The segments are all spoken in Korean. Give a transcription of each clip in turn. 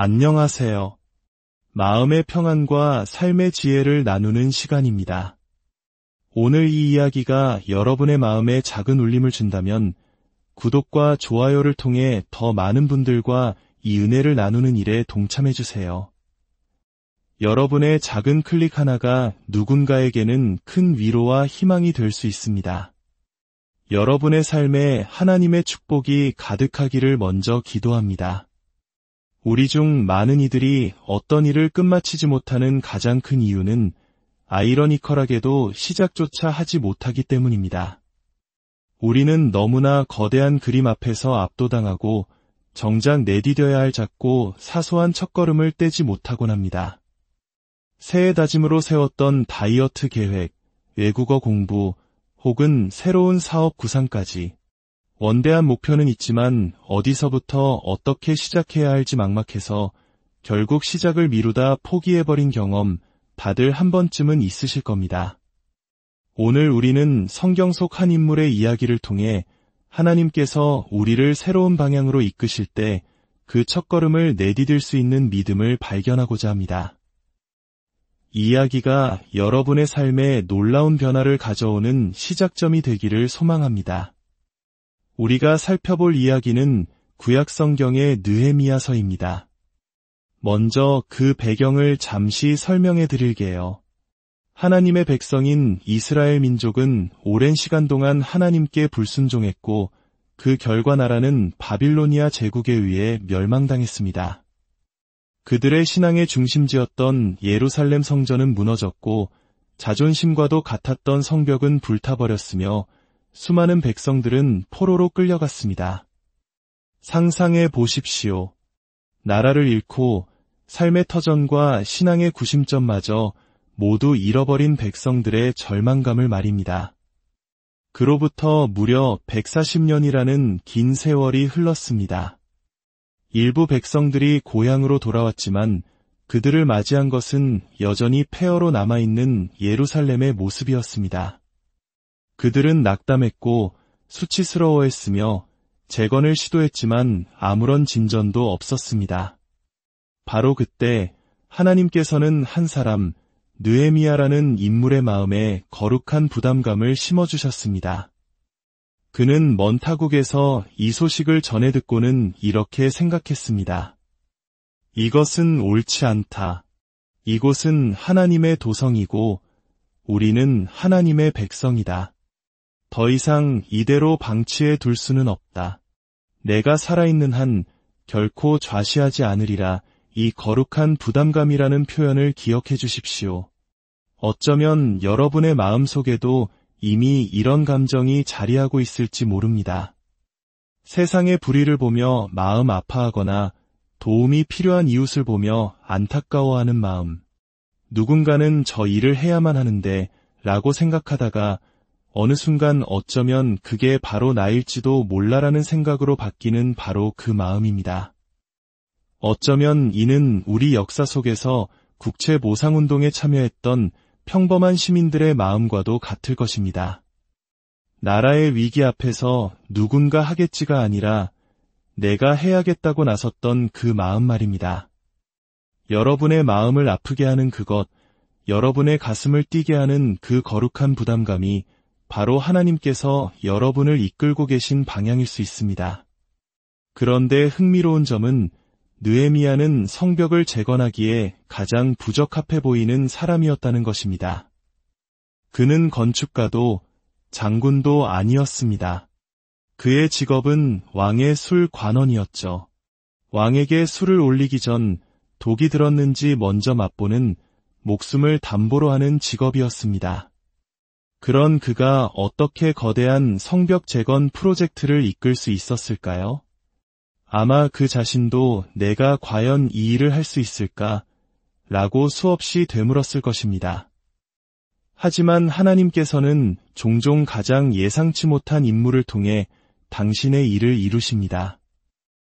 안녕하세요. 마음의 평안과 삶의 지혜를 나누는 시간입니다. 오늘 이 이야기가 여러분의 마음에 작은 울림을 준다면 구독과 좋아요를 통해 더 많은 분들과 이 은혜를 나누는 일에 동참해 주세요. 여러분의 작은 클릭 하나가 누군가에게는 큰 위로와 희망이 될 수 있습니다. 여러분의 삶에 하나님의 축복이 가득하기를 먼저 기도합니다. 우리 중 많은 이들이 어떤 일을 끝마치지 못하는 가장 큰 이유는 아이러니컬하게도 시작조차 하지 못하기 때문입니다. 우리는 너무나 거대한 그림 앞에서 압도당하고 정작 내디뎌야 할 작고 사소한 첫걸음을 떼지 못하곤 합니다. 새해 다짐으로 세웠던 다이어트 계획, 외국어 공부, 혹은 새로운 사업 구상까지 원대한 목표는 있지만 어디서부터 어떻게 시작해야 할지 막막해서 결국 시작을 미루다 포기해버린 경험 다들 한 번쯤은 있으실 겁니다. 오늘 우리는 성경 속 한 인물의 이야기를 통해 하나님께서 우리를 새로운 방향으로 이끄실 때 그 첫걸음을 내디딜 수 있는 믿음을 발견하고자 합니다. 이 이야기가 여러분의 삶에 놀라운 변화를 가져오는 시작점이 되기를 소망합니다. 우리가 살펴볼 이야기는 구약 성경의 느헤미야서입니다. 먼저 그 배경을 잠시 설명해 드릴게요. 하나님의 백성인 이스라엘 민족은 오랜 시간 동안 하나님께 불순종했고 그 결과 나라는 바빌로니아 제국에 의해 멸망당했습니다. 그들의 신앙의 중심지였던 예루살렘 성전은 무너졌고 자존심과도 같았던 성벽은 불타버렸으며 수많은 백성들은 포로로 끌려갔습니다. 상상해 보십시오. 나라를 잃고 삶의 터전과 신앙의 구심점마저 모두 잃어버린 백성들의 절망감을 말입니다. 그로부터 무려 140년이라는 긴 세월이 흘렀습니다. 일부 백성들이 고향으로 돌아왔지만 그들을 맞이한 것은 여전히 폐허로 남아있는 예루살렘의 모습이었습니다. 그들은 낙담했고 수치스러워했으며 재건을 시도했지만 아무런 진전도 없었습니다. 바로 그때 하나님께서는 한 사람, 느헤미야라는 인물의 마음에 거룩한 부담감을 심어주셨습니다. 그는 먼 타국에서 이 소식을 전해 듣고는 이렇게 생각했습니다. 이것은 옳지 않다. 이곳은 하나님의 도성이고 우리는 하나님의 백성이다. 더 이상 이대로 방치해 둘 수는 없다. 내가 살아있는 한 결코 좌시하지 않으리라. 이 거룩한 부담감이라는 표현을 기억해 주십시오. 어쩌면 여러분의 마음속에도 이미 이런 감정이 자리하고 있을지 모릅니다. 세상의 불의를 보며 마음 아파하거나 도움이 필요한 이웃을 보며 안타까워하는 마음. 누군가는 저 일을 해야만 하는데 라고 생각하다가 어느 순간 어쩌면 그게 바로 나일지도 몰라라는 생각으로 바뀌는 바로 그 마음입니다. 어쩌면 이는 우리 역사 속에서 국채 모상운동에 참여했던 평범한 시민들의 마음과도 같을 것입니다. 나라의 위기 앞에서 누군가 하겠지가 아니라 내가 해야겠다고 나섰던 그 마음 말입니다. 여러분의 마음을 아프게 하는 그것, 여러분의 가슴을 뛰게 하는 그 거룩한 부담감이 바로 하나님께서 여러분을 이끌고 계신 방향일 수 있습니다. 그런데 흥미로운 점은 느헤미야는 성벽을 재건하기에 가장 부적합해 보이는 사람이었다는 것입니다. 그는 건축가도 장군도 아니었습니다. 그의 직업은 왕의 술 관원이었죠. 왕에게 술을 올리기 전 독이 들었는지 먼저 맛보는 목숨을 담보로 하는 직업이었습니다. 그런 그가 어떻게 거대한 성벽 재건 프로젝트를 이끌 수 있었을까요? 아마 그 자신도 내가 과연 이 일을 할 수 있을까? 라고 수없이 되물었을 것입니다. 하지만 하나님께서는 종종 가장 예상치 못한 인물을 통해 당신의 일을 이루십니다.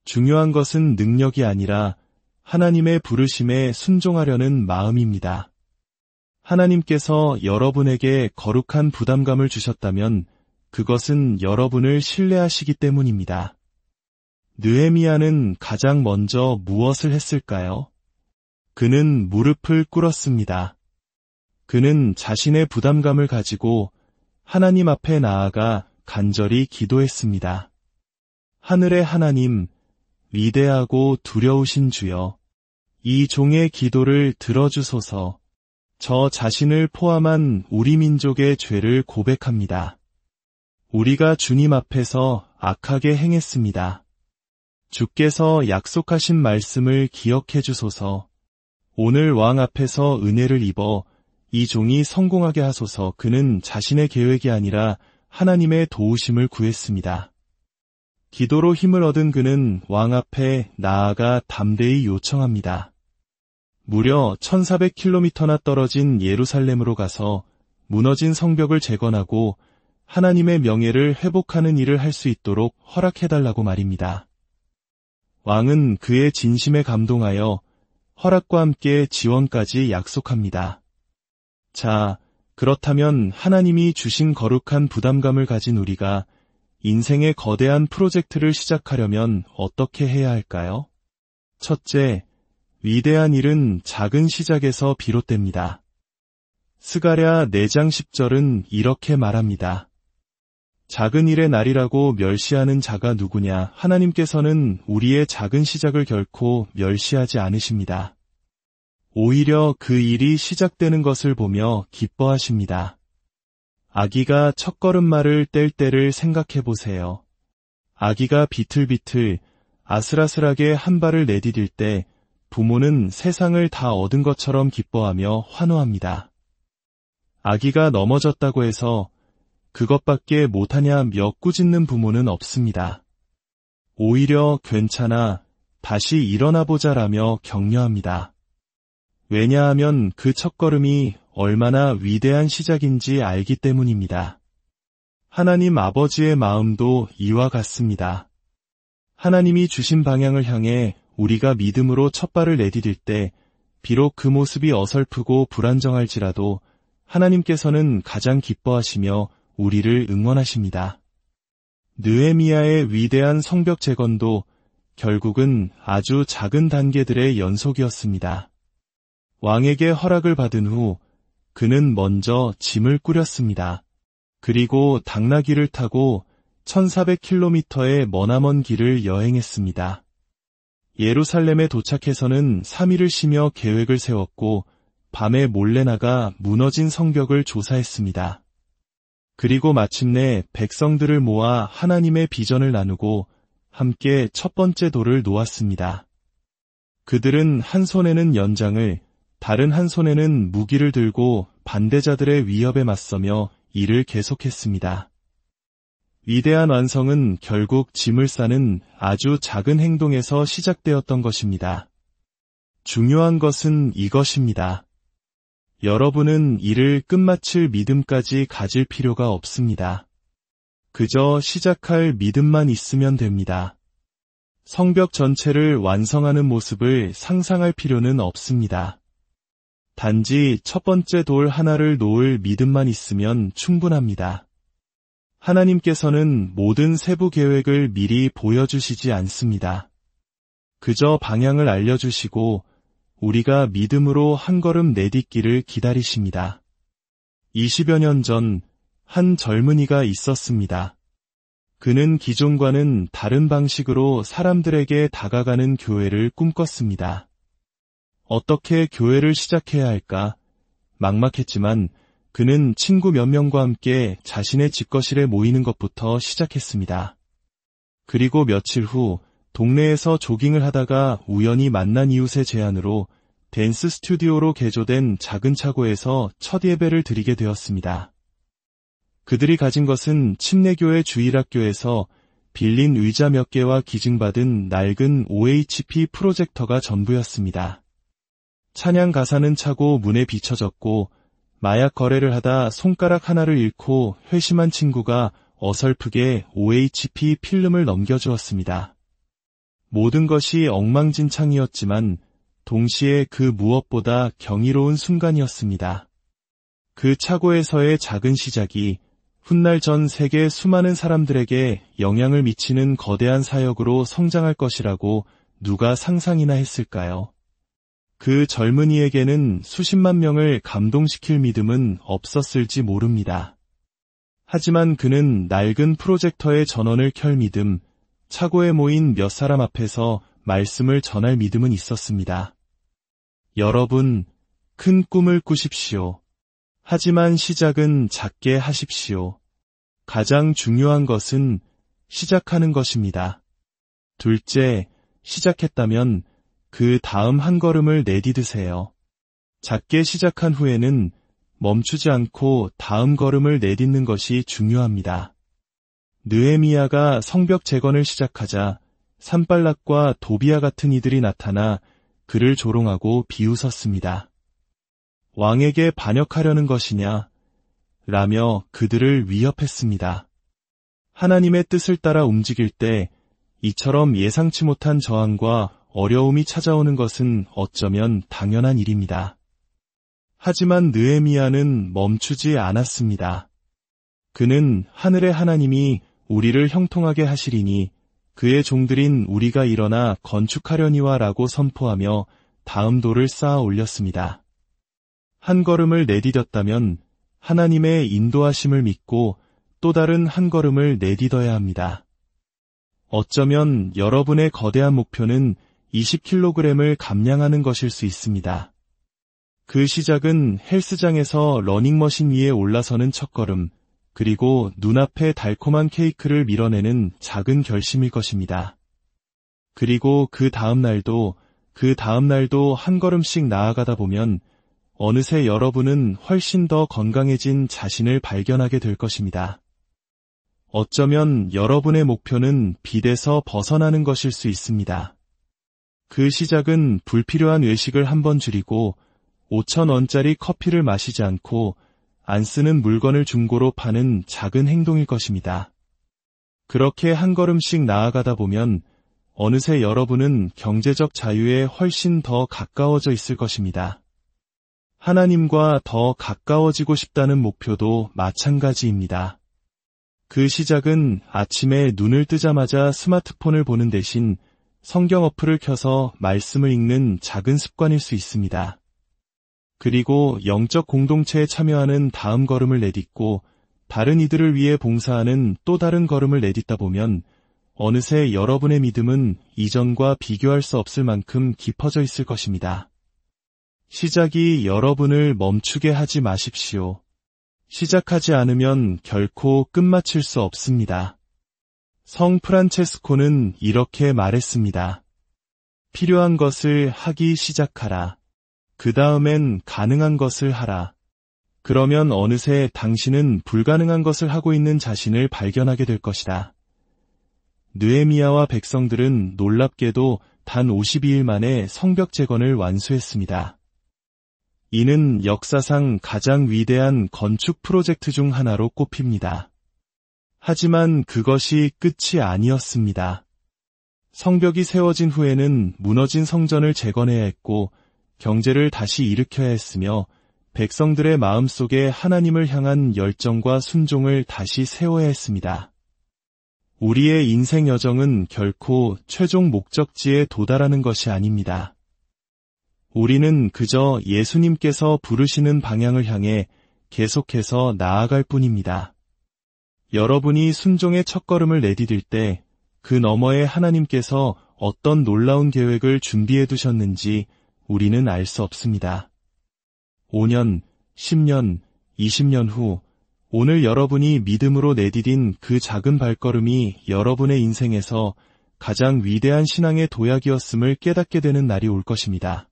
중요한 것은 능력이 아니라 하나님의 부르심에 순종하려는 마음입니다. 하나님께서 여러분에게 거룩한 부담감을 주셨다면 그것은 여러분을 신뢰하시기 때문입니다. 느헤미야는 가장 먼저 무엇을 했을까요? 그는 무릎을 꿇었습니다. 그는 자신의 부담감을 가지고 하나님 앞에 나아가 간절히 기도했습니다. 하늘의 하나님, 위대하고 두려우신 주여, 이 종의 기도를 들어주소서. 저 자신을 포함한 우리 민족의 죄를 고백합니다. 우리가 주님 앞에서 악하게 행했습니다. 주께서 약속하신 말씀을 기억해 주소서. 오늘 왕 앞에서 은혜를 입어 이 종이 성공하게 하소서. 그는 자신의 계획이 아니라 하나님의 도우심을 구했습니다. 기도로 힘을 얻은 그는 왕 앞에 나아가 담대히 요청합니다. 무려 1400km나 떨어진 예루살렘으로 가서 무너진 성벽을 재건하고 하나님의 명예를 회복하는 일을 할 수 있도록 허락해달라고 말입니다. 왕은 그의 진심에 감동하여 허락과 함께 지원까지 약속합니다. 자, 그렇다면 하나님이 주신 거룩한 부담감을 가진 우리가 인생의 거대한 프로젝트를 시작하려면 어떻게 해야 할까요? 첫째, 위대한 일은 작은 시작에서 비롯됩니다. 스가랴 4장 10절은 이렇게 말합니다. 작은 일의 날이라고 멸시하는 자가 누구냐? 하나님께서는 우리의 작은 시작을 결코 멸시하지 않으십니다. 오히려 그 일이 시작되는 것을 보며 기뻐하십니다. 아기가 첫걸음마를 뗄 때를 생각해 보세요. 아기가 비틀비틀 아슬아슬하게 한 발을 내디딜 때 부모는 세상을 다 얻은 것처럼 기뻐하며 환호합니다. 아기가 넘어졌다고 해서 그것밖에 못하냐며 꾸짖는 부모는 없습니다. 오히려 괜찮아, 다시 일어나보자라며 격려합니다. 왜냐하면 그 첫걸음이 얼마나 위대한 시작인지 알기 때문입니다. 하나님 아버지의 마음도 이와 같습니다. 하나님이 주신 방향을 향해 우리가 믿음으로 첫발을 내디딜 때 비록 그 모습이 어설프고 불안정할지라도 하나님께서는 가장 기뻐하시며 우리를 응원하십니다. 느헤미야의 위대한 성벽 재건도 결국은 아주 작은 단계들의 연속이었습니다. 왕에게 허락을 받은 후 그는 먼저 짐을 꾸렸습니다. 그리고 당나귀를 타고 1400km의 머나먼 길을 여행했습니다. 예루살렘에 도착해서는 3일을 쉬며 계획을 세웠고 밤에 몰래 나가 무너진 성벽을 조사했습니다. 그리고 마침내 백성들을 모아 하나님의 비전을 나누고 함께 첫 번째 돌을 놓았습니다. 그들은 한 손에는 연장을, 다른 한 손에는 무기를 들고 반대자들의 위협에 맞서며 일을 계속했습니다. 위대한 완성은 결국 짐을 싸는 아주 작은 행동에서 시작되었던 것입니다. 중요한 것은 이것입니다. 여러분은 일을 끝마칠 믿음까지 가질 필요가 없습니다. 그저 시작할 믿음만 있으면 됩니다. 성벽 전체를 완성하는 모습을 상상할 필요는 없습니다. 단지 첫 번째 돌 하나를 놓을 믿음만 있으면 충분합니다. 하나님께서는 모든 세부 계획을 미리 보여주시지 않습니다. 그저 방향을 알려주시고 우리가 믿음으로 한 걸음 내딛기를 기다리십니다. 20여 년 전 한 젊은이가 있었습니다. 그는 기존과는 다른 방식으로 사람들에게 다가가는 교회를 꿈꿨습니다. 어떻게 교회를 시작해야 할까? 막막했지만 그는 친구 몇 명과 함께 자신의 집거실에 모이는 것부터 시작했습니다. 그리고 며칠 후 동네에서 조깅을 하다가 우연히 만난 이웃의 제안으로 댄스 스튜디오로 개조된 작은 차고에서 첫 예배를 드리게 되었습니다. 그들이 가진 것은 침례교회 주일학교에서 빌린 의자 몇 개와 기증받은 낡은 OHP 프로젝터가 전부였습니다. 찬양 가사는 차고 문에 비춰졌고 마약 거래를 하다 손가락 하나를 잃고 회심한 친구가 어설프게 OHP 필름을 넘겨주었습니다. 모든 것이 엉망진창이었지만 동시에 그 무엇보다 경이로운 순간이었습니다. 그 차고에서의 작은 시작이 훗날 전 세계 수많은 사람들에게 영향을 미치는 거대한 사역으로 성장할 것이라고 누가 상상이나 했을까요? 그 젊은이에게는 수십만 명을 감동시킬 믿음은 없었을지 모릅니다. 하지만 그는 낡은 프로젝터의 전원을 켤 믿음, 차고에 모인 몇 사람 앞에서 말씀을 전할 믿음은 있었습니다. 여러분, 큰 꿈을 꾸십시오. 하지만 시작은 작게 하십시오. 가장 중요한 것은 시작하는 것입니다. 둘째, 시작했다면 그 다음 한 걸음을 내디드세요. 작게 시작한 후에는 멈추지 않고 다음 걸음을 내딛는 것이 중요합니다. 느헤미야가 성벽 재건을 시작하자 산발락과 도비야 같은 이들이 나타나 그를 조롱하고 비웃었습니다. 왕에게 반역하려는 것이냐? 라며 그들을 위협했습니다. 하나님의 뜻을 따라 움직일 때 이처럼 예상치 못한 저항과 어려움이 찾아오는 것은 어쩌면 당연한 일입니다. 하지만 느헤미야는 멈추지 않았습니다. 그는 하늘의 하나님이 우리를 형통하게 하시리니 그의 종들인 우리가 일어나 건축하려니와 라고 선포하며 다음 돌을 쌓아 올렸습니다. 한 걸음을 내디뎠다면 하나님의 인도하심을 믿고 또 다른 한 걸음을 내딛어야 합니다. 어쩌면 여러분의 거대한 목표는 20kg을 감량하는 것일 수 있습니다. 그 시작은 헬스장에서 러닝머신 위에 올라서는 첫걸음, 그리고 눈앞에 달콤한 케이크를 밀어내는 작은 결심일 것입니다. 그리고 그 다음 날도 한 걸음씩 나아가다 보면 어느새 여러분은 훨씬 더 건강해진 자신을 발견하게 될 것입니다. 어쩌면 여러분의 목표는 빛에서 벗어나는 것일 수 있습니다. 그 시작은 불필요한 외식을 한번 줄이고 5,000원짜리 커피를 마시지 않고 안 쓰는 물건을 중고로 파는 작은 행동일 것입니다. 그렇게 한 걸음씩 나아가다 보면 어느새 여러분은 경제적 자유에 훨씬 더 가까워져 있을 것입니다. 하나님과 더 가까워지고 싶다는 목표도 마찬가지입니다. 그 시작은 아침에 눈을 뜨자마자 스마트폰을 보는 대신 성경 어플을 켜서 말씀을 읽는 작은 습관일 수 있습니다. 그리고 영적 공동체에 참여하는 다음 걸음을 내딛고 다른 이들을 위해 봉사하는 또 다른 걸음을 내딛다 보면 어느새 여러분의 믿음은 이전과 비교할 수 없을 만큼 깊어져 있을 것입니다. 시작이 여러분을 멈추게 하지 마십시오. 시작하지 않으면 결코 끝마칠 수 없습니다. 성 프란체스코는 이렇게 말했습니다. 필요한 것을 하기 시작하라. 그 다음엔 가능한 것을 하라. 그러면 어느새 당신은 불가능한 것을 하고 있는 자신을 발견하게 될 것이다. 느헤미야와 백성들은 놀랍게도 단 52일 만에 성벽 재건을 완수했습니다. 이는 역사상 가장 위대한 건축 프로젝트 중 하나로 꼽힙니다. 하지만 그것이 끝이 아니었습니다. 성벽이 세워진 후에는 무너진 성전을 재건해야 했고 경제를 다시 일으켜야 했으며 백성들의 마음속에 하나님을 향한 열정과 순종을 다시 세워야 했습니다. 우리의 인생 여정은 결코 최종 목적지에 도달하는 것이 아닙니다. 우리는 그저 예수님께서 부르시는 방향을 향해 계속해서 나아갈 뿐입니다. 여러분이 순종의 첫걸음을 내디딜 때 그 너머에 하나님께서 어떤 놀라운 계획을 준비해 두셨는지 우리는 알 수 없습니다. 5년, 10년, 20년 후 오늘 여러분이 믿음으로 내디딘 그 작은 발걸음이 여러분의 인생에서 가장 위대한 신앙의 도약이었음을 깨닫게 되는 날이 올 것입니다.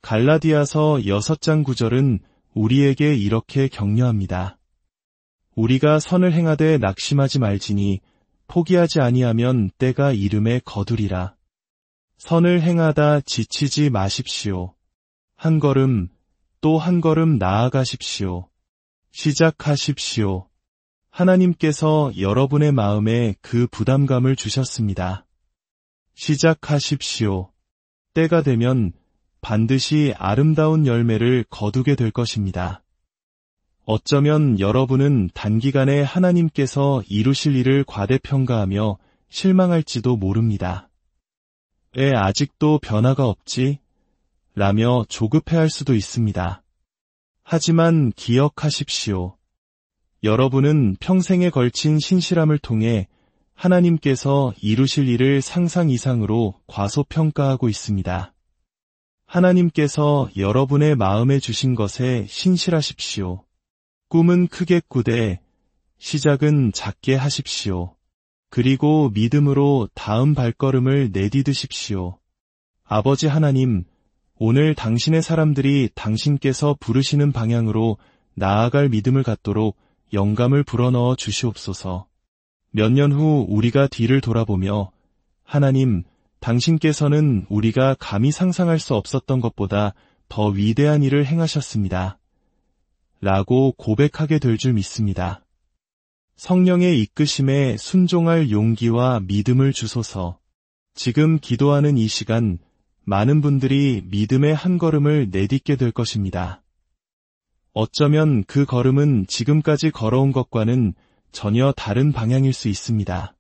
갈라디아서 6장 9절은 우리에게 이렇게 격려합니다. 우리가 선을 행하되 낙심하지 말지니 포기하지 아니하면 때가 이름에 거두리라. 선을 행하다 지치지 마십시오. 한 걸음, 또 한 걸음 나아가십시오. 시작하십시오. 하나님께서 여러분의 마음에 그 부담감을 주셨습니다. 시작하십시오. 때가 되면 반드시 아름다운 열매를 거두게 될 것입니다. 어쩌면 여러분은 단기간에 하나님께서 이루실 일을 과대평가하며 실망할지도 모릅니다. 왜 아직도 변화가 없지? 라며 조급해할 수도 있습니다. 하지만 기억하십시오. 여러분은 평생에 걸친 신실함을 통해 하나님께서 이루실 일을 상상 이상으로 과소평가하고 있습니다. 하나님께서 여러분의 마음에 주신 것에 신실하십시오. 꿈은 크게 꾸되 시작은 작게 하십시오. 그리고 믿음으로 다음 발걸음을 내디드십시오. 아버지 하나님, 오늘 당신의 사람들이 당신께서 부르시는 방향으로 나아갈 믿음을 갖도록 영감을 불어넣어 주시옵소서. 몇 년 후 우리가 뒤를 돌아보며 하나님, 당신께서는 우리가 감히 상상할 수 없었던 것보다 더 위대한 일을 행하셨습니다. 라고 고백하게 될 줄 믿습니다. 성령의 이끄심에 순종할 용기와 믿음을 주소서. 지금 기도하는 이 시간, 많은 분들이 믿음의 한 걸음을 내딛게 될 것입니다. 어쩌면 그 걸음은 지금까지 걸어온 것과는 전혀 다른 방향일 수 있습니다.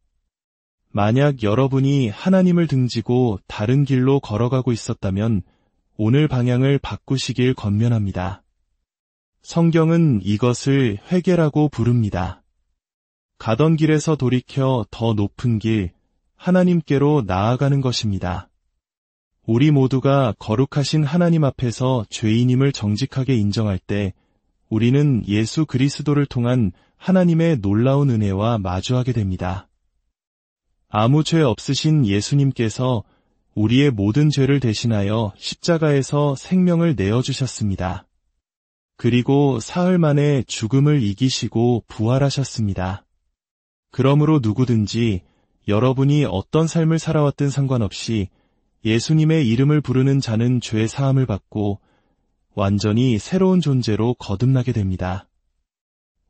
만약 여러분이 하나님을 등지고 다른 길로 걸어가고 있었다면 오늘 방향을 바꾸시길 권면합니다. 성경은 이것을 회개라고 부릅니다. 가던 길에서 돌이켜 더 높은 길, 하나님께로 나아가는 것입니다. 우리 모두가 거룩하신 하나님 앞에서 죄인임을 정직하게 인정할 때 우리는 예수 그리스도를 통한 하나님의 놀라운 은혜와 마주하게 됩니다. 아무 죄 없으신 예수님께서 우리의 모든 죄를 대신하여 십자가에서 생명을 내어주셨습니다. 그리고 사흘 만에 죽음을 이기시고 부활하셨습니다. 그러므로 누구든지 여러분이 어떤 삶을 살아왔든 상관없이 예수님의 이름을 부르는 자는 죄 사함을 받고 완전히 새로운 존재로 거듭나게 됩니다.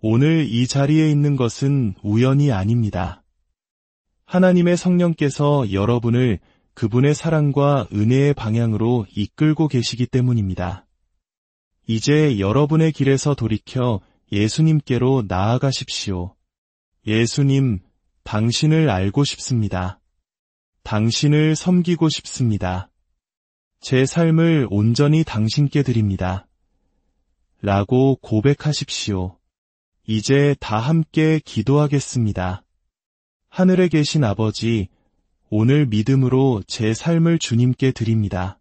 오늘 이 자리에 있는 것은 우연이 아닙니다. 하나님의 성령께서 여러분을 그분의 사랑과 은혜의 방향으로 이끌고 계시기 때문입니다. 이제 여러분의 길에서 돌이켜 예수님께로 나아가십시오. 예수님, 당신을 알고 싶습니다. 당신을 섬기고 싶습니다. 제 삶을 온전히 당신께 드립니다. 라고 고백하십시오. 이제 다 함께 기도하겠습니다. 하늘에 계신 아버지, 오늘 믿음으로 제 삶을 주님께 드립니다.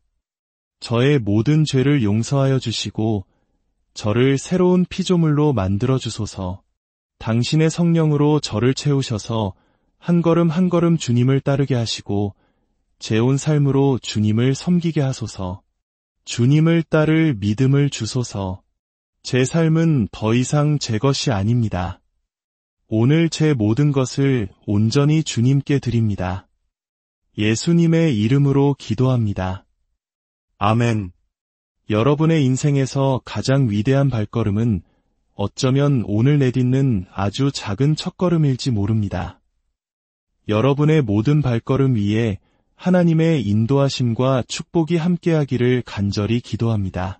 저의 모든 죄를 용서하여 주시고 저를 새로운 피조물로 만들어 주소서. 당신의 성령으로 저를 채우셔서 한 걸음 한 걸음 주님을 따르게 하시고 제 온 삶으로 주님을 섬기게 하소서. 주님을 따를 믿음을 주소서. 제 삶은 더 이상 제 것이 아닙니다. 오늘 제 모든 것을 온전히 주님께 드립니다. 예수님의 이름으로 기도합니다. 아멘. 여러분의 인생에서 가장 위대한 발걸음은 어쩌면 오늘 내딛는 아주 작은 첫걸음일지 모릅니다. 여러분의 모든 발걸음 위에 하나님의 인도하심과 축복이 함께하기를 간절히 기도합니다.